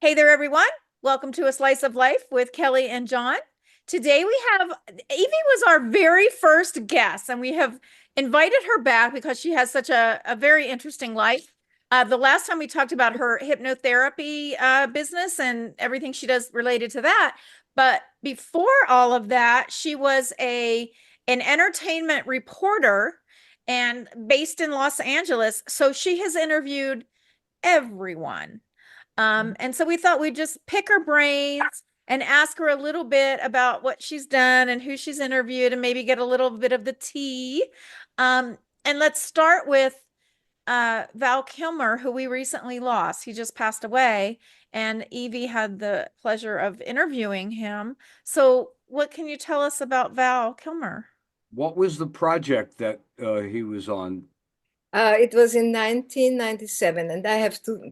Hey there, everyone. Welcome to A Slice of Life with Kellie and Jon. Today we have Evie was our very first guest, and we have invited her back because she has such a very interesting life. The last time we talked about her hypnotherapy business and everything she does related to that. But before all of that, she was an entertainment reporter and based in Los Angeles. So she has interviewed everyone. And so we thought we'd just pick her brains and ask her a little bit about what she's done and who she's interviewed and maybe get a little bit of the tea. And let's start with Val Kilmer, who we recently lost. He just passed away, and Evie had the pleasure of interviewing him. So, what can you tell us about Val Kilmer? What was the project that he was on? It was in 1997, and I have to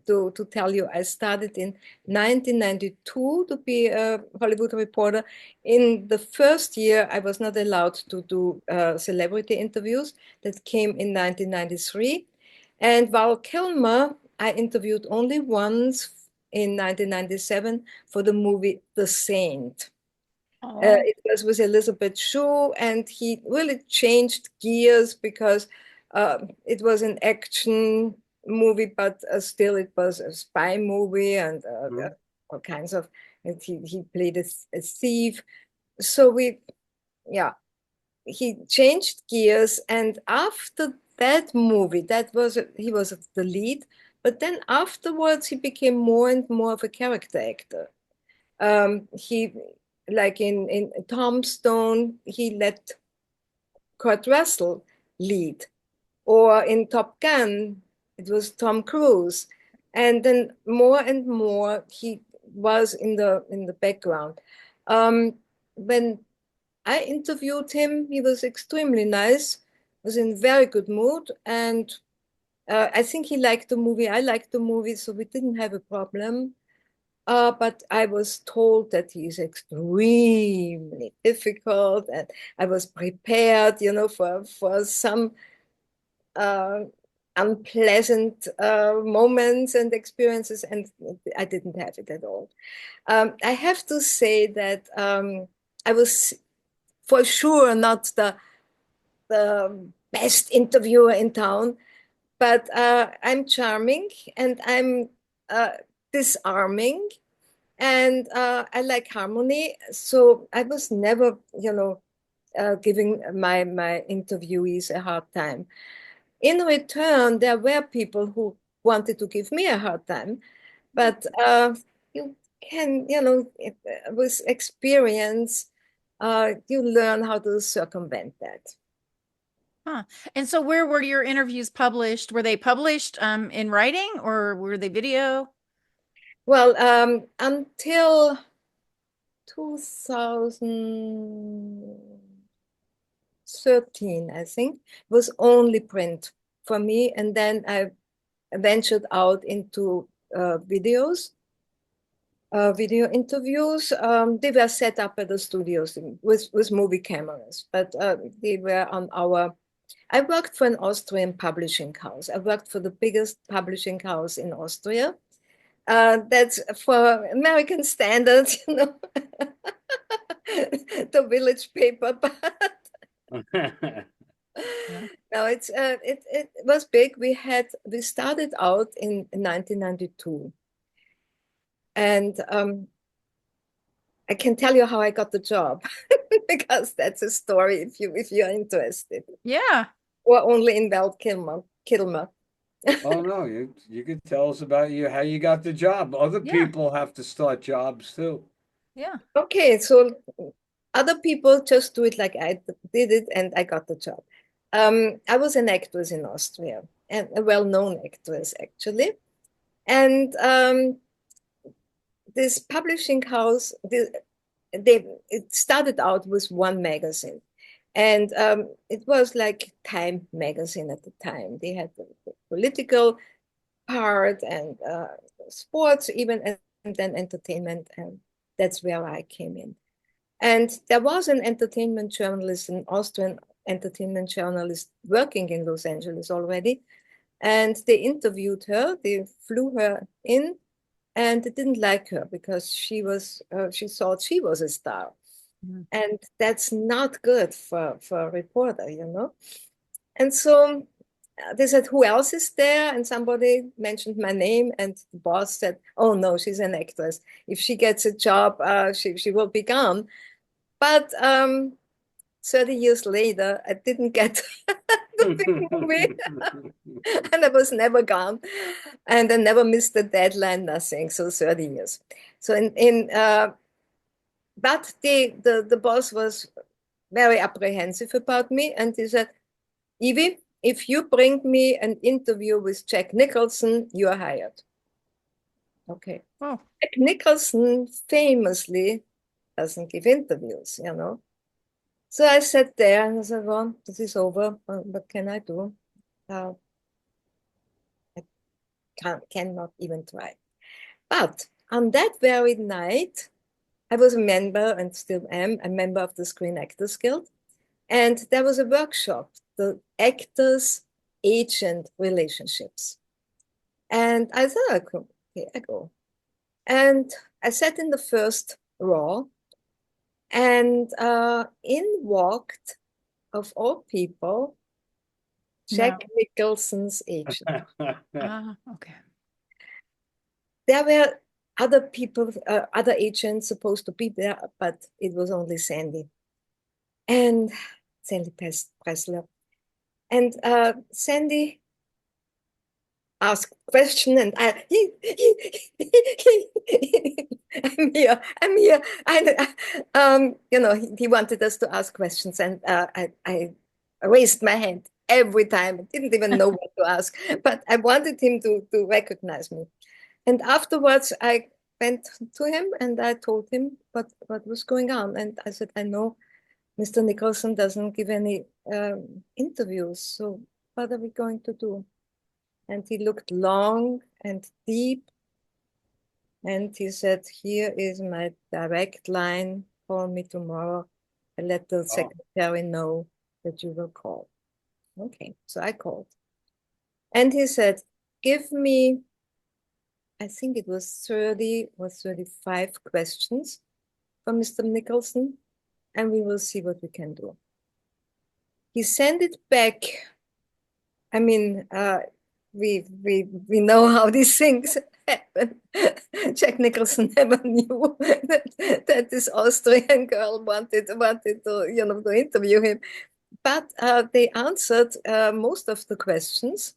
tell you, I started in 1992 to be a Hollywood reporter. In the first year, I was not allowed to do celebrity interviews. That came in 1993. And Val Kilmer, I interviewed only once in 1997 for the movie The Saint. Oh, It was with Elizabeth Shue, and he really changed gears because it was an action movie, but still it was a spy movie and Mhm. all kinds of. And he played a thief. So yeah, he changed gears, and after that movie, he was the lead. But then afterwards, he became more and more of a character actor. He like in Tombstone, he let Kurt Russell lead, or in Top Gun, it was Tom Cruise, and then more and more he was in the background. When I interviewed him, he was extremely nice, was in very good mood, and I think he liked the movie. I liked the movie, so we didn't have a problem. But I was told that he's extremely difficult, and I was prepared, for some uh, unpleasant moments and experiences, and I didn't have it at all. I have to say that I was for sure not the best interviewer in town, but I'm charming and I'm uh, disarming, and I like harmony. So I was never, giving my interviewees a hard time. In return, there were people who wanted to give me a hard time, but you can, with experience, you learn how to circumvent that. huh. And so where were your interviews published? Were they published in writing or were they video? Well, until 2013, I think, was only print for me. And then I ventured out into video interviews. They were set up at the studios with movie cameras, but they were on our. I worked for an Austrian publishing house. I worked for the biggest publishing house in Austria. That's for American standards, the village paper, but Yeah. no, it was big. We started out in 1992, and I can tell you how I got the job because that's a story if you're interested, Yeah. or only in Val Kilmer. Oh no, you could tell us about you how you got the job. Other Yeah. people have to start jobs too. Yeah. Okay, so other people just do it like I did it, and I got the job. I was an actress in Austria, and a well-known actress actually. And this publishing house, it started out with one magazine, and it was like Time magazine at the time. They had the political part and sports even, and then entertainment, and that's where I came in. And there was an entertainment journalist, an Austrian entertainment journalist working in Los Angeles already, and they interviewed her. They flew her in, and they didn't like her because she thought she was a star. Mhm. And that's not good for a reporter, you know. And so they said, who else is there? And somebody mentioned my name, and the boss said, oh no, she's an actress. If she gets a job, she will be gone. But 30 years later, I didn't get the big movie, and I was never gone, and I never missed the deadline, nothing. So 30 years. So but the boss was very apprehensive about me, and he said, Evie, if you bring me an interview with Jack Nicholson, you are hired. Okay. Oh, Jack Nicholson famously doesn't give interviews, you know. So I sat there and I said, well, this is over. What can I do? Uh, I cannot even try. But on that very night, I was a member and still am a member of the Screen Actors Guild. And there was a workshop, the actors agent relationships. And I thought, okay, I go. And I sat in the first row, and in walked, of all people, no. Jack Nicholson's agent. Ah, okay. There were other people, other agents supposed to be there, but it was only Sandy. And Sandy Pressler. And Sandy asked question, and I'm here. You know, he wanted us to ask questions, and I raised my hand every time. I didn't even know what to ask, but I wanted him to recognize me. And afterwards, I went to him and I told him what was going on. And I said, I know Mr. Nicholson doesn't give any interviews, so what are we going to do? And he looked long and deep, and he said, here is my direct line. Call me tomorrow. I let the secretary know that you will call. Okay, so I called. And he said, give me, I think it was 30 or 35 questions from Mr. Nicholson, and we will see what we can do. He sent it back. I mean, we know how these things happen. Jack Nicholson never knew that this Austrian girl wanted to, you know, to interview him. But they answered most of the questions.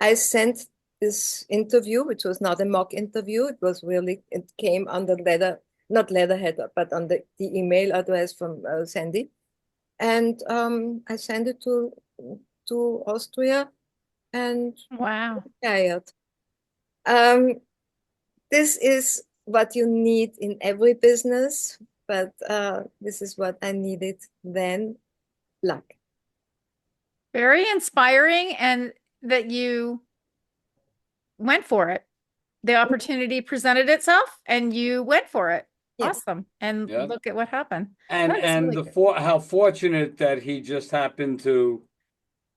I sent this interview, which was not a mock interview. It was really, it came on the letter, not letterhead, but on the email address from Sandy. And I sent it to Austria and Wow. hired. Um, this is what you need in every business, but this is what I needed then. Luck. Very inspiring, and that you went for it. The opportunity presented itself and you went for it. Yeah. Awesome. And Yeah. look at what happened. And That is really good. how fortunate that he just happened to.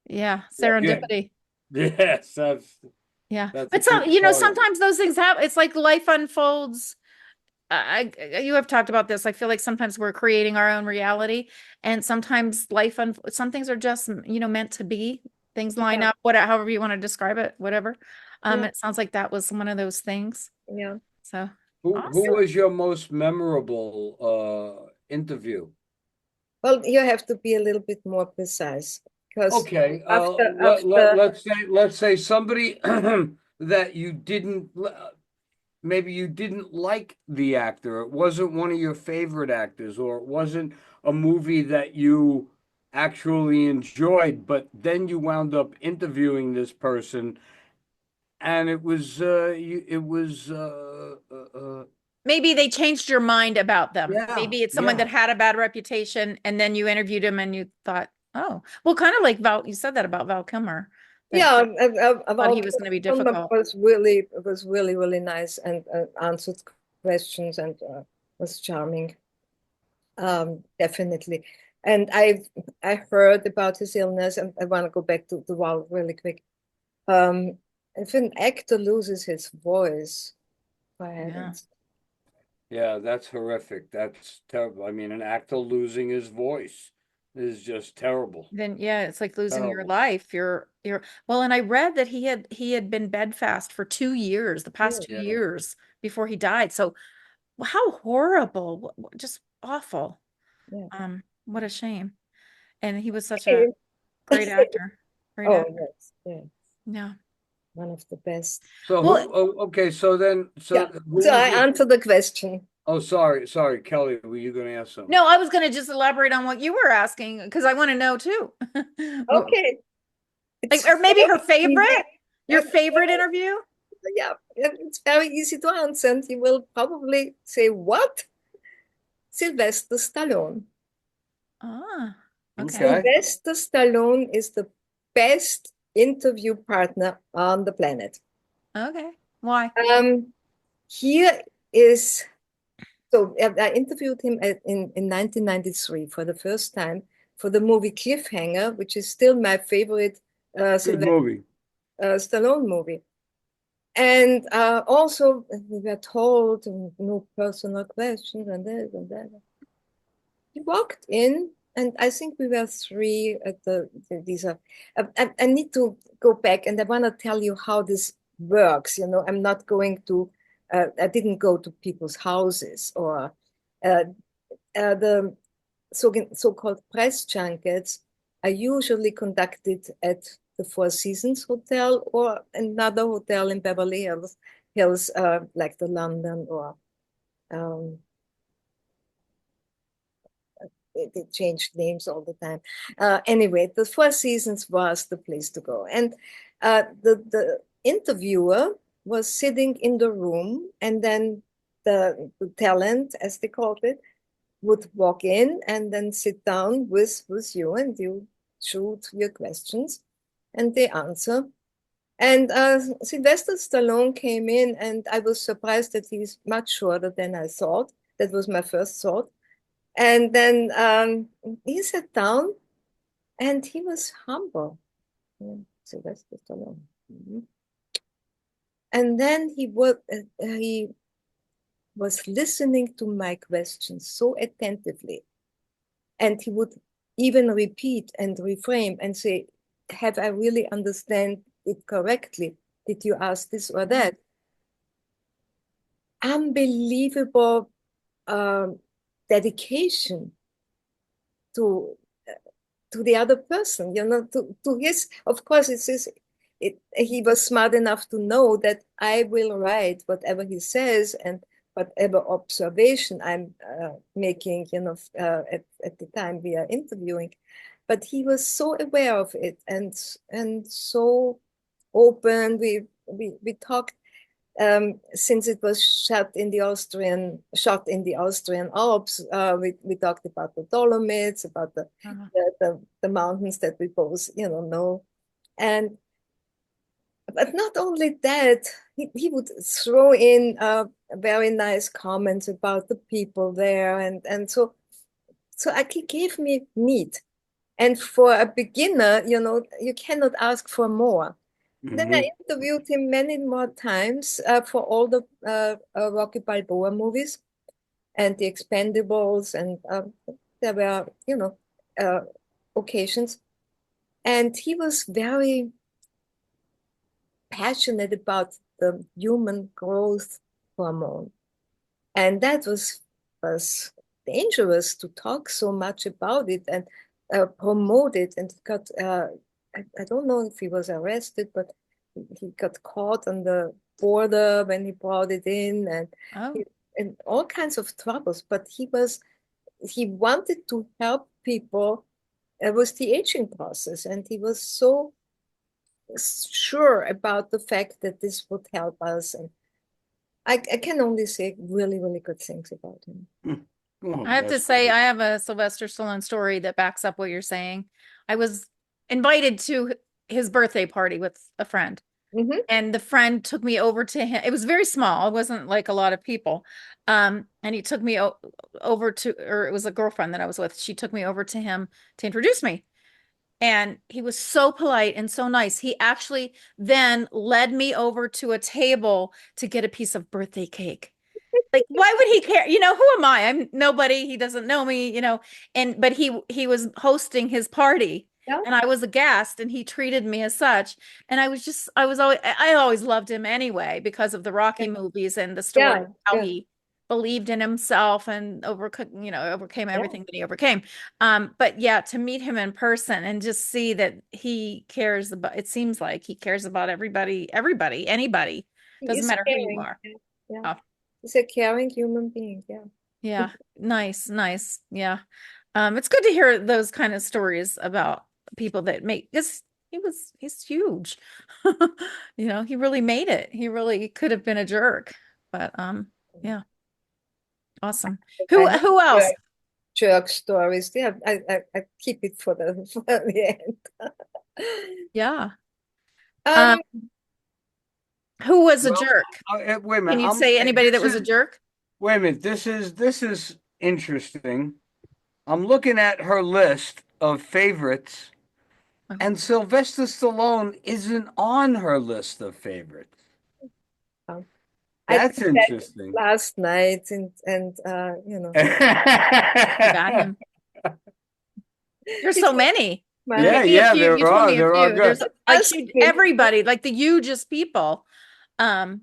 Yeah, Yeah. serendipity. Yes, Yeah. that's a But so, big part of it. sometimes those things happen. It's like life unfolds. You have talked about this. I feel like sometimes we're creating our own reality, and sometimes some things are just, meant to be. Things line Yeah. up, whatever, however you want to describe it, whatever. Yeah. It sounds like that was one of those things. Yeah. So Who awesome. was your most memorable interview? Well, you have to be a little bit more precise because Okay, after let's say somebody that you didn't maybe you didn't like the actor. It wasn't one of your favorite actors, or it wasn't a movie that you actually enjoyed, but then you wound up interviewing this person, and it was Maybe they changed your mind about them. yeah, Maybe it's someone that yeah. had a bad reputation, and then you interviewed him and you thought, oh, well, kind of like you said that about Val Kilmer, that yeah, thought about he was going to be Kilmer difficult. was really nice and answered questions and was charming. Definitely. And I heard about his illness, and I want to go back to Val really quick. If an actor loses his voice, for Yeah. heavens. Yeah, that's horrific. That's terrible. I mean, an actor losing his voice is just terrible. Then yeah, it's like losing your Terrible. life. You're well, and I read that he had been bedfast for 2 years, the past Yeah, 2 years before he died. So how horrible, just awful. yeah. What a shame. And he was such a Okay. great actor. Great Oh, actor. yes, yeah, Yeah. one of the best. So Well, who? Oh, okay. So then, Yeah. so who So was I your? answered the question. Oh, sorry, Kelly. Were you going to ask something? no, I was going to just elaborate on what you were asking because I want to know too. Okay. It's Or maybe her very easy. favorite, your And, favorite interview? yeah, it's very easy to answer. And you will probably say, what? Sylvester Stallone. Ah, okay. Okay. Sylvester Stallone is the best interview partner on the planet. Okay. Why? Here is so I interviewed him in 1993 for the first time for the movie Cliffhanger, which is still my favorite Good Sylvester movie. Stallone movie. And also, we were told no personal questions and this and that. He walked in, and I think we were three at these are. I need to go back, and I want to tell you how this works. You know, I'm not going to. I didn't go to people's houses or uh, the so-called press junkets are usually conducted at the Four Seasons Hotel or another hotel in Beverly Hills, like the London or um, they changed names all the time. Anyway, the Four Seasons was the place to go. And the interviewer was sitting in the room, and then the talent, as they called it, would walk in and then sit down with you, and you shoot your questions, and they answer. And Sylvester Stallone came in, and I was surprised that he's much shorter than I thought. That was my first thought. And then he sat down and he was humble. Yeah, Sylvester Stallone. Mhm. And then he was listening to my questions so attentively. And he would even repeat and reframe and say, have I really understand it correctly? Did you ask this or that? Unbelievable um, dedication to to the other person, to his, of course, he was smart enough to know that I will write whatever he says and whatever observation I'm making, at the time we are interviewing. But he was so aware of it and so open. We talked since it was shot in the Austrian Alps. We talked about the Dolomites, about Uh-huh. the mountains that we both, know. And but not only that, he would throw in very nice comments about the people there, and so he gave me meat. And for a beginner, you cannot ask for more. Then I Hmm. interviewed him many more times for all the Rocky Balboa movies and the Expendables, and there were, uh, occasions. And he was very passionate about the human growth hormone, and that was dangerous to talk so much about it and promote it. And got I don't know if he was arrested, but he got caught on the border when he brought it in, and Oh, and all kinds of troubles. But he wanted to help people with the aging process, and he was so sure about the fact that this would help us. And I can only say really, really good things about him. Oh, I have to that's say, great. I have a Sylvester Stallone story that backs up what you're saying. I was invited to his birthday party with a friend, Hmm. and the friend took me over to him. It was very small. It wasn't like a lot of people. And he took me over to, or it was a girlfriend that I was with. She took me over to him to introduce me. And he was so polite and so nice. He actually then led me over to a table to get a piece of birthday cake. Like, why would he care? Who am I? I'm nobody. He doesn't know me. But he was hosting his party Yeah, and I was a guest and he treated me as such. And I always loved him anyway because of the Rocky yeah, movies and the story yeah, of how yeah, he believed in himself and overcame yeah. everything that he overcame. But yeah, to meet him in person and just see that he cares about, it seems like he cares about everybody, anybody, He doesn't is matter who you caring. are. Yeah, yeah. Oh, He's a caring human being. Yeah. yeah. Nice, nice. Yeah. It's good to hear those kind of stories about people that make this. He's huge. He really made it. He really could have been a jerk, but yeah, awesome. I Who have who else? jerk stories. Yeah, I keep it for the for the end. Yeah. Um, Um, who was a Well, jerk? wait a Can minute. you say anybody that This was a is jerk? wait a minute. This is interesting. I'm looking at her list of favorites, Oh, and Sylvester Stallone isn't on her list of favorites. um, I did That's that interesting. last night, and you got him. There's it's so many. You my Yeah, gave me a yeah, few. You there told are. me a There are few. There's good. like ask huge him. everybody, like the hugest people. Um,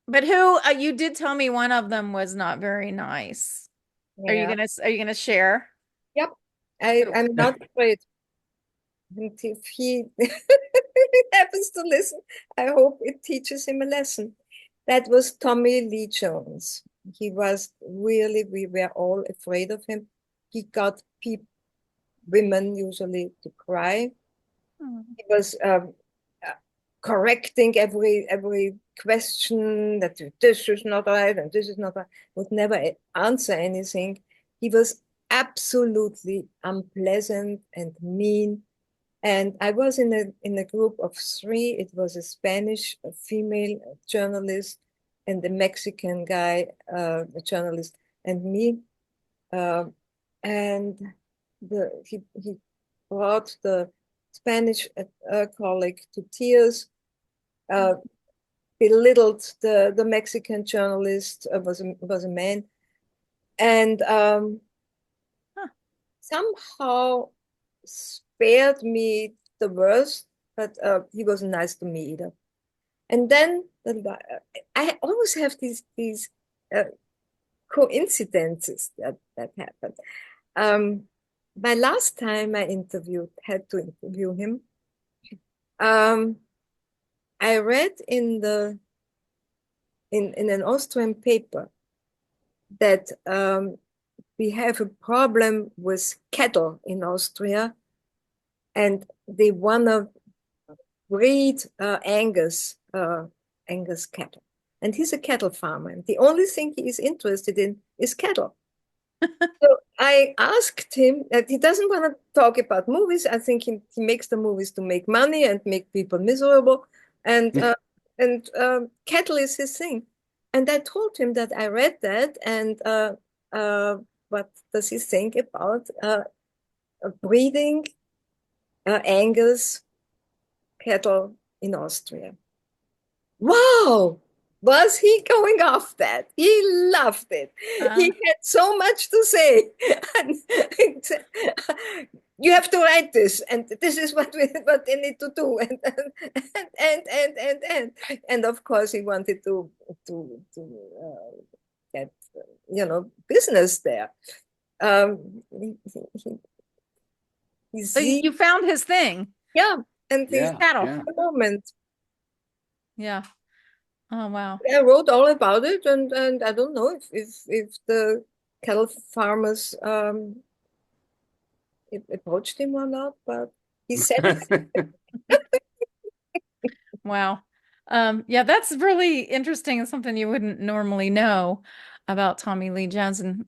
but you did tell me one of them was not very nice. Yeah. Are you gonna share? Yep. Who? I'm not afraid. And if he happens to listen, I hope it teaches him a lesson. That was Tommy Lee Jones. He was really, we were all afraid of him. He got people, women usually to cry. Hmm. He was uh, correcting every question that this is not right and this is not right. Would never answer anything. He was absolutely unpleasant and mean. And I was in a group of three. It was a Spanish a female journalist and a Mexican guy, a journalist, and me. Uh, and he brought the Spanish colleague to tears, uh, belittled the Mexican journalist, was a man, and Huh. somehow spared me the worst, but he wasn't nice to me either. And then I always have these uh, coincidences that happen. Um, my last time I had to interview him, um, I read in an Austrian paper that we have a problem with cattle in Austria, and they wanna breed Angus cattle. And he's a cattle farmer, and the only thing he is interested in is cattle. So I asked him that he doesn't want to talk about movies. I think he makes the movies to make money and make people miserable. And cattle is his thing. And I told him that I read that and what does he think about breeding Angus cattle in Austria? Wow! Was he going off that? He loved it. He Uh, had so much to say. You have to write this, and this is what they need to do, and of course he wanted to get business there. He, so he, you found his thing, yeah, and this Yeah, cattle. yeah. moment Yeah. Oh wow. I wrote all about it, and I don't know if the cattle farmers approached him or not, but he said it. Wow. Yeah, that's really interesting and something you wouldn't normally know about Tommy Lee Jones. And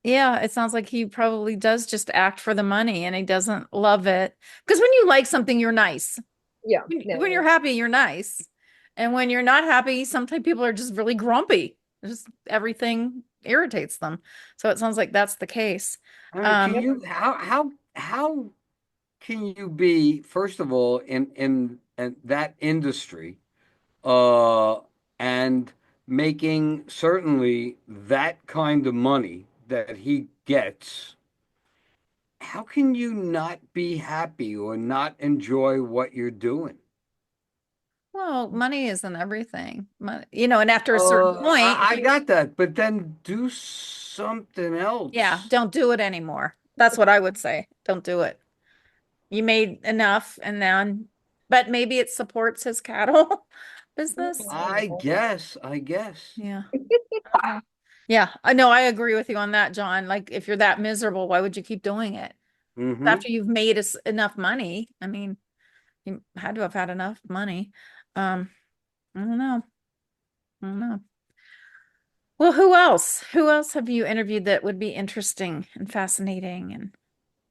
yeah, it sounds like he probably does just act for the money and he doesn't love it. Because when you like something, you're nice. Yeah, When yeah, you're happy, you're nice. And when you're not happy, sometimes people are just really grumpy. Just everything irritates them. So it sounds like that's the case. I mean, Um, yeah. how can you be, first of all, in that industry, and making certainly that kind of money that he gets? How can you not be happy or not enjoy what you're doing? Well, money isn't everything. And after a certain point, I got that, but then do something yeah, else. don't do it anymore. That's what I would say. Don't do it. You made enough and then, but maybe it supports his cattle business. I guess. Yeah. Uh-huh. Yeah, I know. I agree with you on that, John. Like, if you're that miserable, why would you keep doing it? Hmm. After you've made us enough money. I mean, you had to have had enough money. Um, I don't know. I don't know. Well, who else? Who else have you interviewed that would be interesting and fascinating and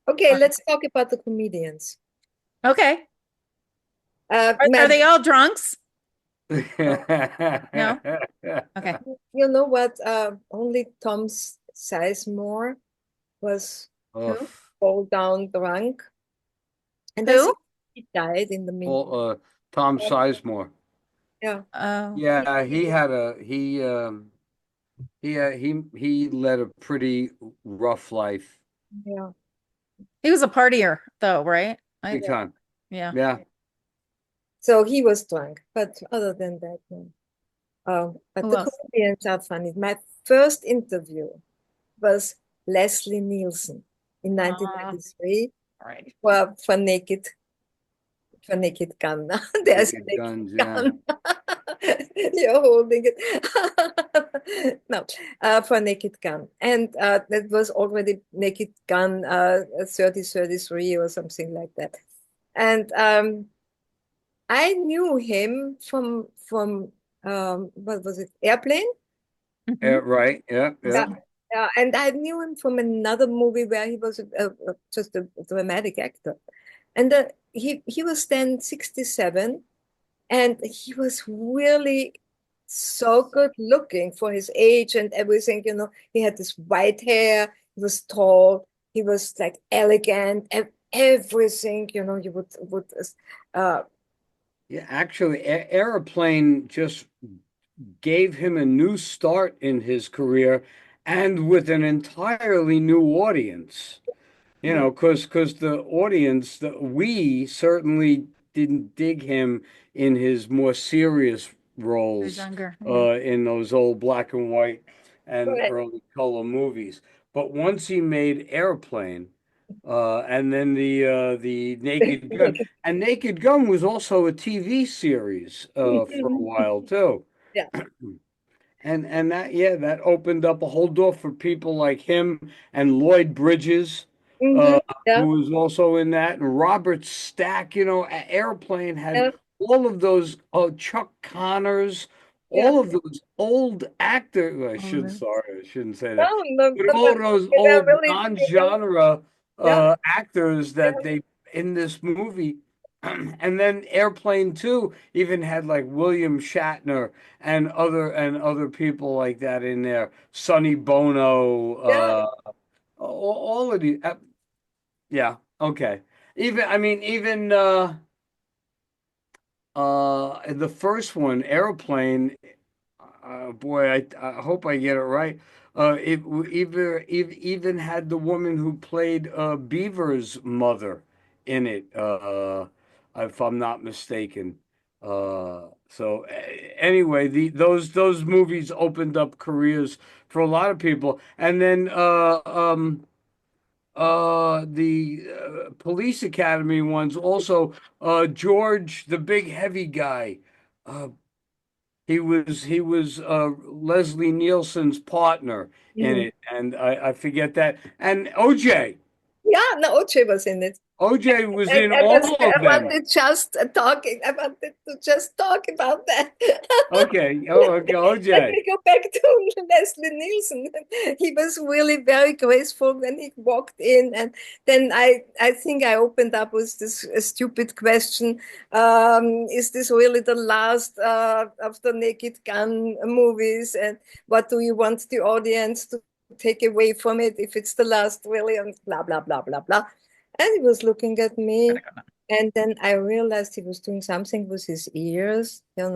Okay, fun? let's talk about the comedians. Okay. Are Matt, they all drunks? No? Okay. you know what? Only Tom Sizemore was Who? fall down drunk, and I Who? think he died in the meantime. Well, Tom Sizemore. Yeah, Oh, Yeah, he had a he led a pretty rough life, yeah. he was a partier though, right? big time. Yeah. Yeah. So he was drunk, but other than that, no. But Who the else? comedians are funny. My first interview was Leslie Nielsen in All 1993 right. for Naked Gun. There's a Naked Naked Guns, yeah. Gun. You're holding it. No, for Naked Gun. And that was already Naked Gun 3033 or something like that. And I knew him from what was it, Airplane? Mhm. Right. Yeah, Yeah, yeah. yeah, and I knew him from another movie where he was just a dramatic actor, and he was then 67, and he was really so good looking for his age and everything. He had this white hair, he was tall, he was like elegant, and everything. You would uh, Yeah, actually, Airplane just gave him a new start in his career and with an entirely new audience. Because the audience, we certainly didn't dig him in his more serious Who's roles younger? Yeah. in those old black and white and right. early color movies. But once he made Airplane, and then the Naked Gun, and Naked Gun was also a TV series for a while too. Yeah. And that, yeah, that opened up a whole door for people like him and Lloyd Bridges, Hmm. uh, Yeah. who was also in that, and Robert Stack. Airplane had Yeah. all of those, Chuck Connors, Yeah. all of those old actors. All of it. I shouldn't say No, that. no, But all but of those they were old really, non-genre yeah. actors Yeah. that they in this movie. And then Airplane 2 even had like William Shatner and other people like that in there. Sonny Bono, Yeah. all of the yeah, okay. Even the first one, Airplane, boy, I hope I get it right. Even had the woman who played Beaver's mother in it, if I'm not mistaken. Anyway, those movies opened up careers for a lot of people, and then the Police Academy ones also. George, the big heavy guy. Uh, he was Leslie Nielsen's partner in Mm. it, and I forget that. And OJ, Yeah, no, Oche was in it. OJ was in I was all I of them. wanted just talking. I wanted to just talk about that. Okay, oh, okay, Let OJ. me go back to Leslie Nielsen. He was really very graceful when he walked in, and then I think I opened up with this stupid question: Is this really the last of the Naked Gun movies? And what do you want the audience to take away from it if it's the last, really? And blah blah blah blah blah. And he was looking at me. And then I realized he was doing something with his ears, and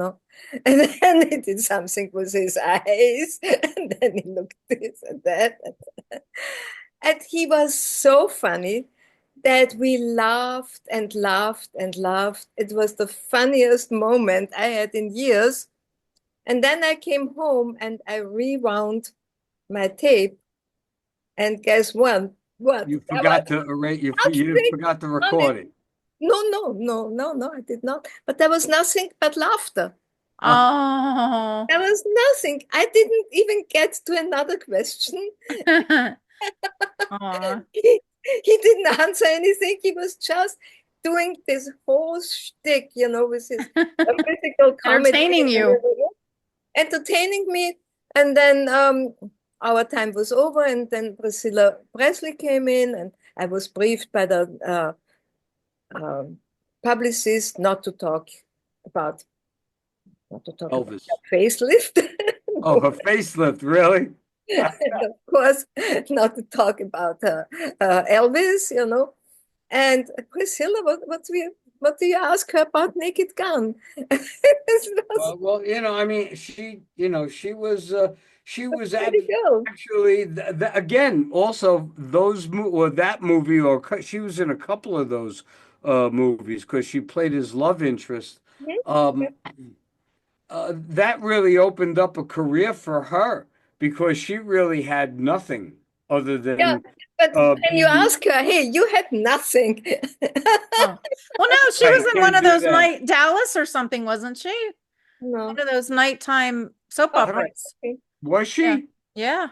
then he did something with his eyes, and then he looked this and that. And he was so funny that we laughed and laughed and laughed. It was the funniest moment I had in years. And then I came home and I rewound my tape. And guess what? What? You That was forgot to erase, you nothing forgot to funny. record it. No, no, no, no, no, I did not. But there was nothing but laughter. Oh, Oh. There was nothing. I didn't even get to another question. Aw. He didn't answer anything. He was just doing this whole shtick, with his physical comedy Entertaining and you. everything, entertaining me. And then our time was over, and then Priscilla Presley came in, and I was briefed by the um, publicist about not to talk about Elvis. her facelift. Oh, her facelift, really? And of course, not to talk about Elvis, And Priscilla, what do you ask her about Naked Gun? It was Well, I mean, she was pretty cool. actually again also or that movie she was in a couple of those movies because she played his love interest. Mhm. Um, that really opened up a career for her because she really had nothing other Yeah, than but when you being ask her, hey, you had nothing. Oh. Well, no, she right. was in one Can't of do those that. night Dallas or something, wasn't she? No. One of those nighttime soap Oh, operas. okay. Was Yeah. she? Yeah.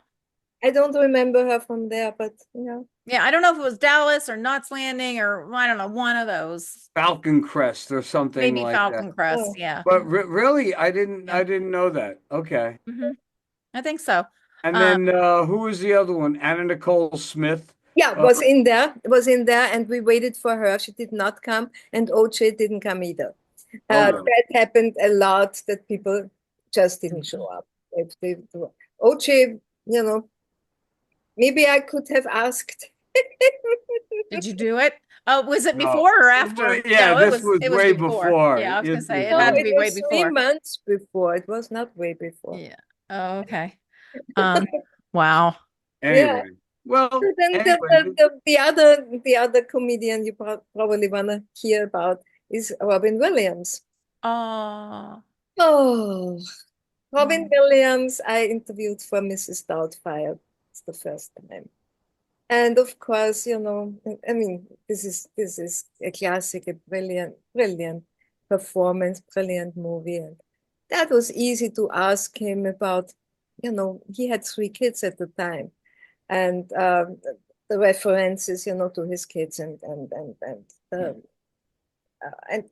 I don't remember her from there, but Yeah. I don't know if it was Dallas or Knots Landing or I don't know, one of those. Falcon Crest or something Maybe like that. Falcon Crest. oh, Yeah. But really, I didn't Yeah. I didn't know that. Okay. Hmm. I think so. And Um, then who was the other one? Anna Nicole Smith. yeah, Uh, was in there, and we waited for her. She did not come, and OJ didn't come either. oh no. That happened a lot, that people just didn't show up. If they, OJ, maybe I could have asked. did you do it? Oh, was it No. before or Well, after? yeah, No, it this was was it was way before. before. Yeah, I was gonna say it No, had to it be way was three before. months before. It was not way before. Yeah. Oh, okay. Um, wow. Yeah. Anyway. Well, So then the, anyway, the, the, the other the other comedian you probably wanna hear about is Robin Williams. Oh. Oh, Robin Williams, I interviewed for Mrs. Doubtfire. It's the first time. And of course, I mean, this is a classic, a brilliant, brilliant performance, brilliant movie. And that was easy to ask him about. He had three kids at the time, and the references, to his kids, and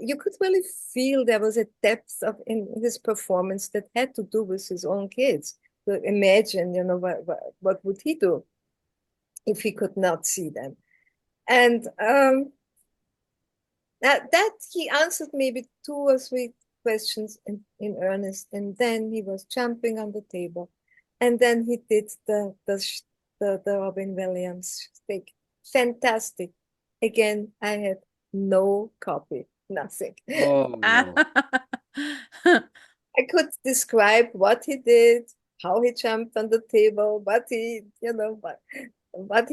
you could really feel there was a depth in his performance that had to do with his own kids. So imagine, what would he do if he could not see them? And that he answered maybe two or three questions in earnest, and then he was jumping on the table, and then he did the Robin Williams stick. Fantastic. Again, I had no copy, nothing. oh no. I could describe what he did, how he jumped on the table, what he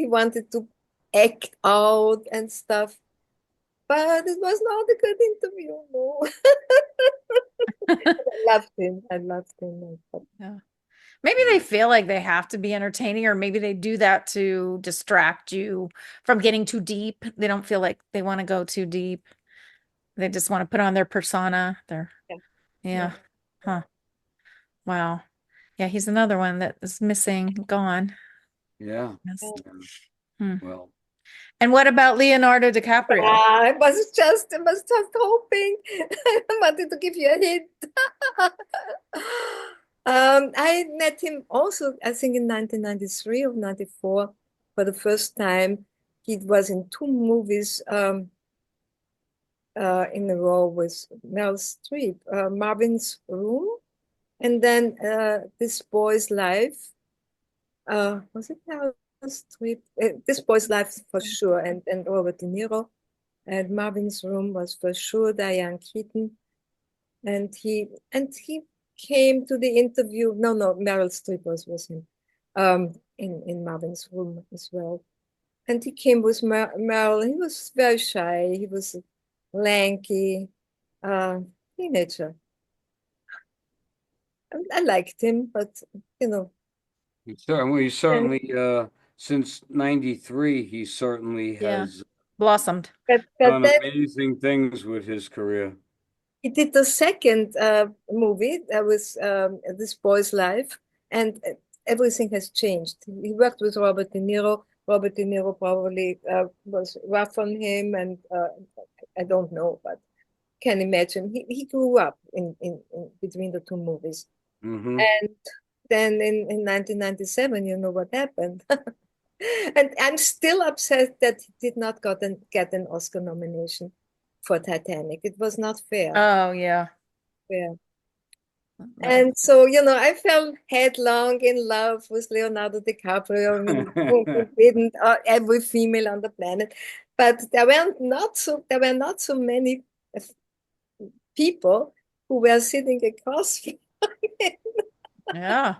wanted to act out and stuff. But it was not a good interview, no. I loved him. I loved him. Yeah. Maybe they feel like they have to be entertaining, or maybe they do that to distract you from getting too deep. They don't feel like they want to go too deep. They just want to put on their persona. Yeah, yeah, Yeah. Huh. Wow. Yeah, he's another one that is missing, gone. Yeah. Yes. yeah. Hmm. Well, And what about Leonardo DiCaprio? I was just hoping. I wanted to give you a hint. I met him also, I think in 1993 or 94 for the first time. He was in two movies in a row with Meryl Streep, Marvin's Room, and then This Boy's Life. Was it Meryl? Streep, This Boy's Life for sure, and Robert De Niro. And Marvin's Room was for sure Diane Keaton. And he came to the interview. No, Meryl Streep was him, in Marvin's Room as well. And he came with Meryl. He was very shy. He was a lanky teenager. I liked him, but you know, He and certainly since '93, he certainly Yeah. has Blossomed. but done then amazing things with his career. he did the second movie that was This Boy's Life, and everything has changed. He worked with Robert De Niro. Robert De Niro probably was rough on him, and I don't know, but can imagine. He grew up in between the two movies. Hmm. And then in 1997, you know what happened. And I'm still upset that he did not get an Oscar nomination for Titanic. It was not fair. Oh, yeah. Fair. But And so, I fell headlong in love with Leonardo DiCaprio. I mean, who didn't? Every female on the planet. But there were not so many uh, people who were sitting across from him yeah.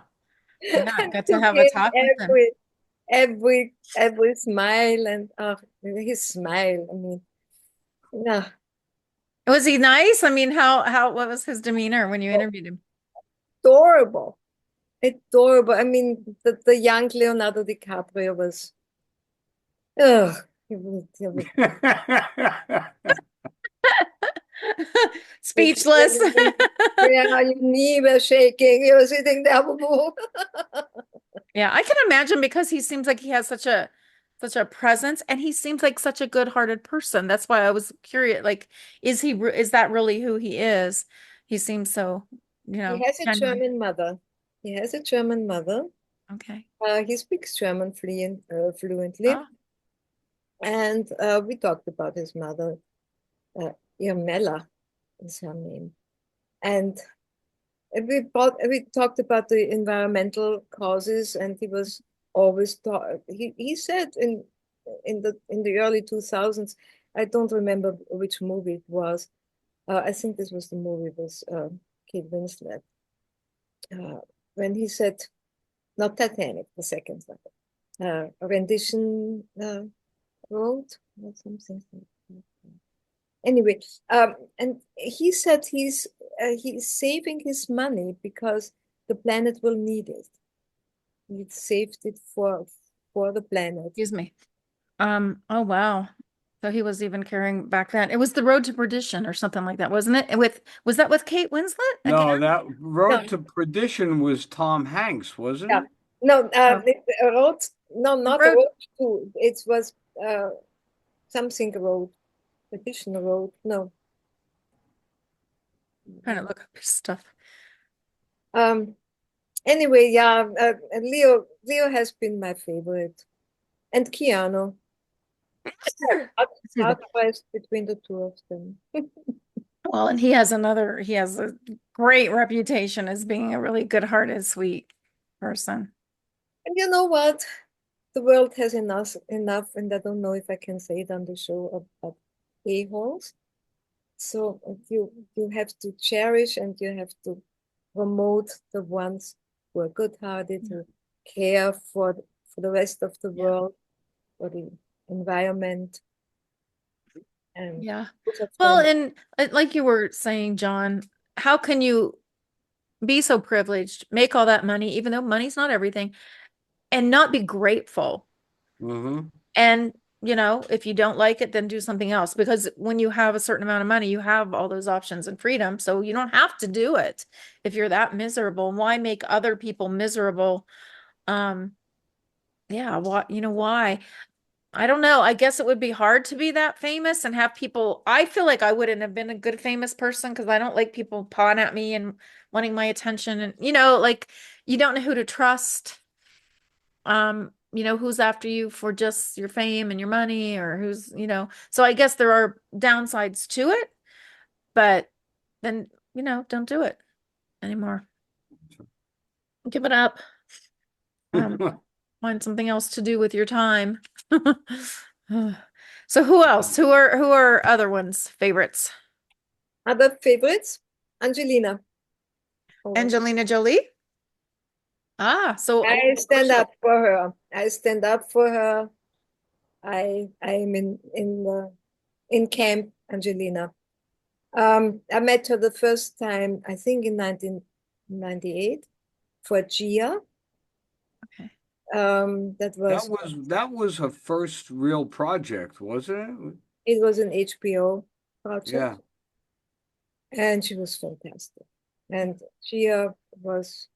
Yeah. and Got to took have a in talk with him. every smile and his smile. I mean, yeah, Was he nice? I mean, what was his demeanor when you interviewed him? adorable, adorable. I mean, the young Leonardo DiCaprio was, ugh, he was Speechless. yeah, your knee was shaking. You were sitting there. Yeah, I can imagine because he seems like he has such a presence and he seems like such a good-hearted person. That's why I was curious, like, is that really who he is? He seems so, He has a genuine. German mother. He has a German mother. Okay. He speaks German fluently. Oh, And we talked about his mother. Irmela is her name. And we talked about the environmental causes, and he was always he said in the early 2000s, I don't remember which movie it was. I think this was the movie with Kate Winslet, uh, when he said, not Titanic, the second one, rendition road or something. Anyway, and he said he's saving his money because the planet will need it. He saved it for the planet. excuse me. Oh wow. So he was even carrying back then. It was The Road to Perdition or something like that, wasn't it? Was that with Kate Winslet again? No, that No, Road to Perdition was Tom Hanks, wasn't yeah, it? no, Oh, road, no, The not a Road. road to. It was something road, additional road. No, Trying to look up his stuff. um. Anyway, yeah, Leo has been my favorite, and Keanu. Excuse me. Otherwise, between the two of them. Well, and he has a great reputation as being a really good-hearted, sweet person. And you know what? The world has enough, and I don't know if I can say it on the show, of a-holes. So you have to cherish and you have to promote the ones who are good-hearted, who care for the rest of the Yeah. world, for the environment, and Yeah. both of Well, them. and like you were saying, John, how can you be so privileged, make all that money, even though money's not everything, and not be grateful? Hmm. And, if you don't like it, then do something else. Because when you have a certain amount of money, you have all those options and freedom. So you don't have to do it if you're that miserable. Why make other people miserable? Um, yeah, why? I don't know. I guess it would be hard to be that famous and have people. I feel like I wouldn't have been a good famous person because I don't like people pawing at me and wanting my attention. And, like you don't know who to trust. Who's after you for just your fame and your money or so I guess there are downsides to it, but then, don't do it anymore. Give it up. Um, find something else to do with your time. So who else? Who are other ones favorites? Other favorites? Angelina. Always. Angelina Jolie? Ah, so a I little stand personal. up for her. I stand up for her. I'm in camp, Angelina. I met her the first time, I think in 1998 for Gia. Okay. That That was her first real project, wasn't it was an HBO it? project, Yeah. and she was fantastic. And Gia was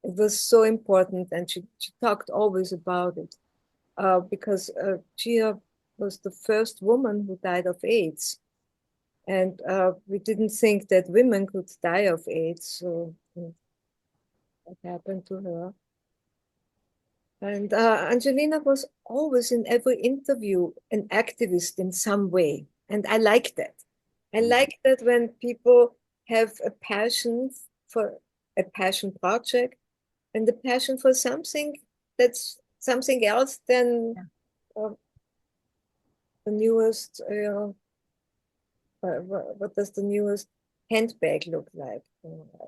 it was so important, and she talked always about it. Because Gia was the first woman who died of AIDS. And we didn't think that women could die of AIDS. So that happened to her. And Angelina was always in every interview an activist in some way. And I like that. I Mhm. like that when people have a passion for a passion project and the passion for something that's something else than Yeah. uh, the newest, what does the newest handbag look like?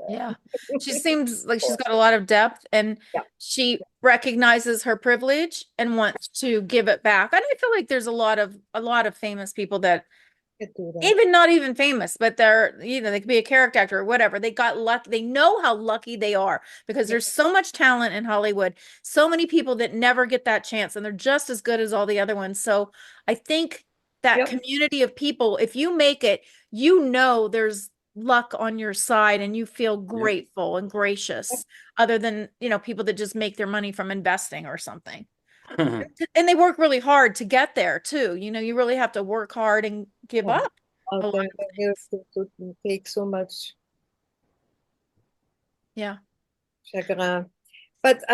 Yeah. She seems like she's got a lot of depth and Yeah, she recognizes her privilege and wants to give it back. And I feel like there's a lot of famous people that I do that. even not even famous, but they could be a character actor or whatever. They got lucky. They know how lucky they are because Yeah, there's so much talent in Hollywood, so many people that never get that chance, and they're just as good as all the other ones. So I think that yeah, community of people, if you make it, there's luck on your side and you feel Yeah. grateful and gracious, other than, people that just make their money from investing or something. And they work really hard to get there too. You really have to work hard and give yeah. up a lot They of have things. to take so much Yeah. chagrin. But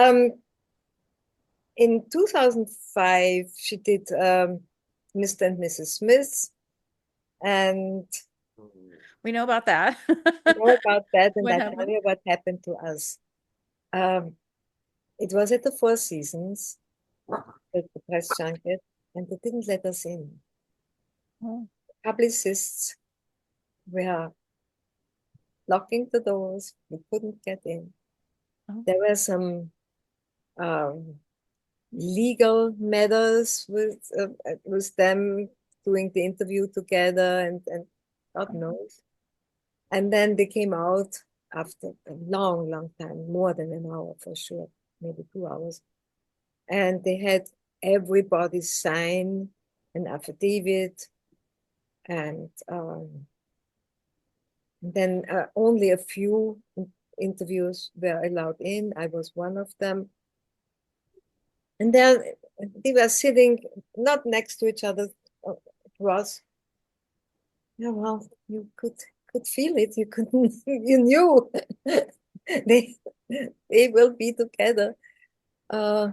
in 2005, she did Mr. and Mrs. Smith, and We know about that. you know about that, and What I tell happened? you what happened to us. Um, it was at the Four Seasons, at the press junket, and they didn't let us in. Oh, Publicists were locking the doors. We couldn't get in. oh, There were some um, legal matters with them doing the interview together, and God knows. And then they came out after a long, long time, more than an hour for sure, maybe 2 hours. And they had everybody sign an affidavit, and then only a few interviews were allowed in. I was one of them. And then they were sitting not next to each other, across. Yeah, well, you could feel it. You could you knew they they will be together. Uh,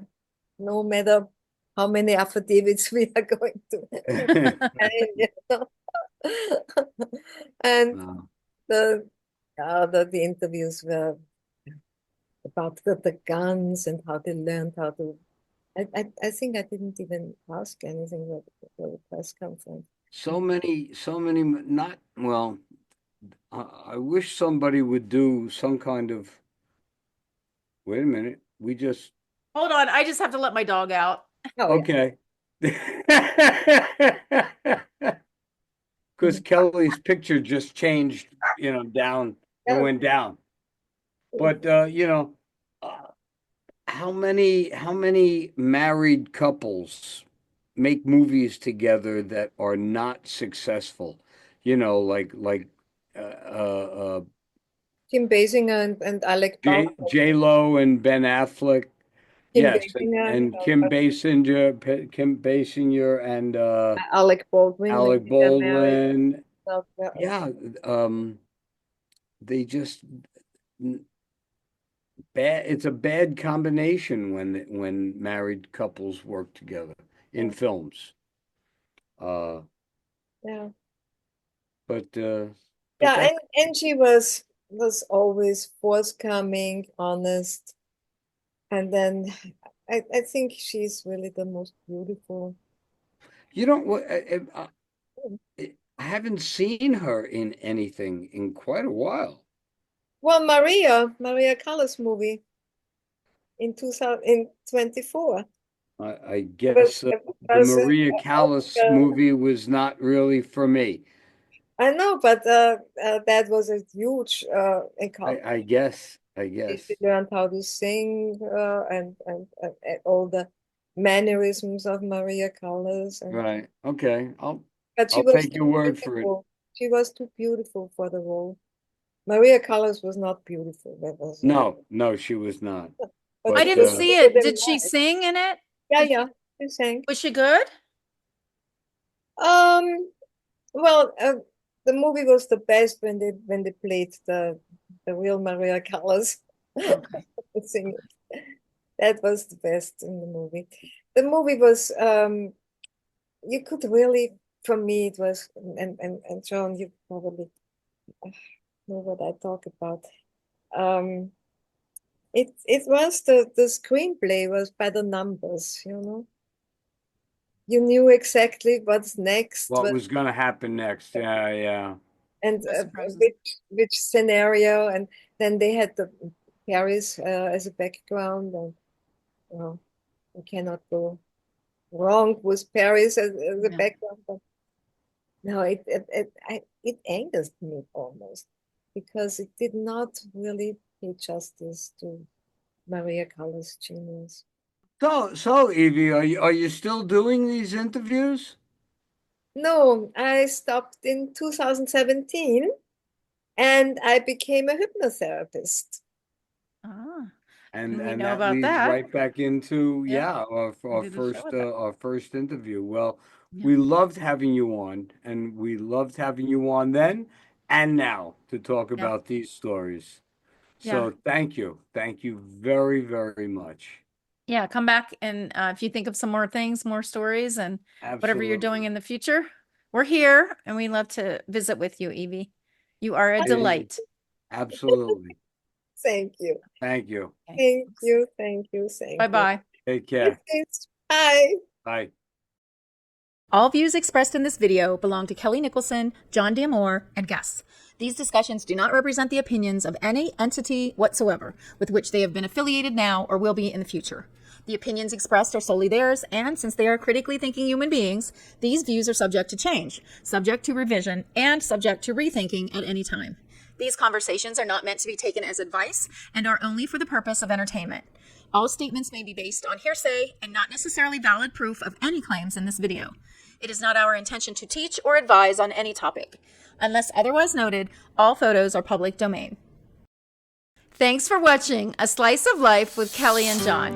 no matter how many affidavits we are going to sign, you know. And Wow. the the interviews were about the guns and how they learned how to. I think I didn't even ask anything at the press conference. So many, not, well, I wish somebody would do some kind of, wait a minute, we just, hold on. I just have to let my dog out. Oh yeah. okay. Because Mhm. Kelly's picture just changed, down, it Yeah. went down. But, uh, how many married couples make movies together that are not successful? Like Kim Basinger and Alec Baldwin. J Lo and Ben Affleck. Kim Yes, Basinger, and Kim Basinger and Alec Baldwin when Alec they were married. Baldwin. So, Yeah, they just bad. It's a bad combination when married couples work together in films. Uh, yeah. but uh, but Yeah, that and she was always forthcoming, honest. And then I think she's really the most beautiful. You know what? I haven't seen her in anything in quite a while. Well, Maria Callas movie in 2024. I It was, guess it the was Maria Callas movie was not really for me. I know, but that was a huge accomplishment. I guess. She learned how to sing and all the mannerisms of Maria Callas, and Right. Okay. but she I'll was take too your word for it. beautiful. She was too beautiful for the role. Maria Callas was not beautiful. That was No, she was not. but I But she didn't was see bigger it. than Did she life. sing in it? Yeah, Did yeah, she sang. Was she good? Um, well, the movie was the best when they played the real Maria Callas Okay. singing. That was the best in the movie. The movie was you could really, for me it was, and John, you probably know what I talk about. Um, it was the screenplay was by the numbers, you know. You knew exactly what's next, what was going to happen next? Yeah. and No surprises. which scenario, and then they had the Paris as a background, and you cannot go wrong with Paris as a Yeah. background. But no, it angers me almost because it did not really pay justice to Maria Callas' genius. So Evie, are you still doing these interviews? No, I stopped in 2017 and I became a hypnotherapist. Ah, And and we and know that about leads that. right back into Yeah, we our did a show with that. our first interview. Well, Yeah. we loved having you on, and we loved having you on then and now to talk Yeah. about these stories. Yeah. So thank you very, very much. Yeah. Come back and if you think of some more things, more stories, and whatever you're doing Absolutely. in the future, we're here and we love to visit with you, Evie. You are a delight. Absolutely. Thank you. Thank you. Okay. Thank you. Thank you. Thank you. Bye-bye. Take care. Bye. Bye. All views expressed in this video belong to Kelly Nicholson, John D'Amore, and guests. These discussions do not represent the opinions of any entity whatsoever with which they have been affiliated now or will be in the future. The opinions expressed are solely theirs, and since they are critically thinking human beings, these views are subject to change, subject to revision, and subject to rethinking at any time. These conversations are not meant to be taken as advice and are only for the purpose of entertainment. All statements may be based on hearsay and not necessarily valid proof of any claims in this video. It is not our intention to teach or advise on any topic. Unless otherwise noted, all photos are public domain. Thanks for watching A Slice of Life with Kelly and John.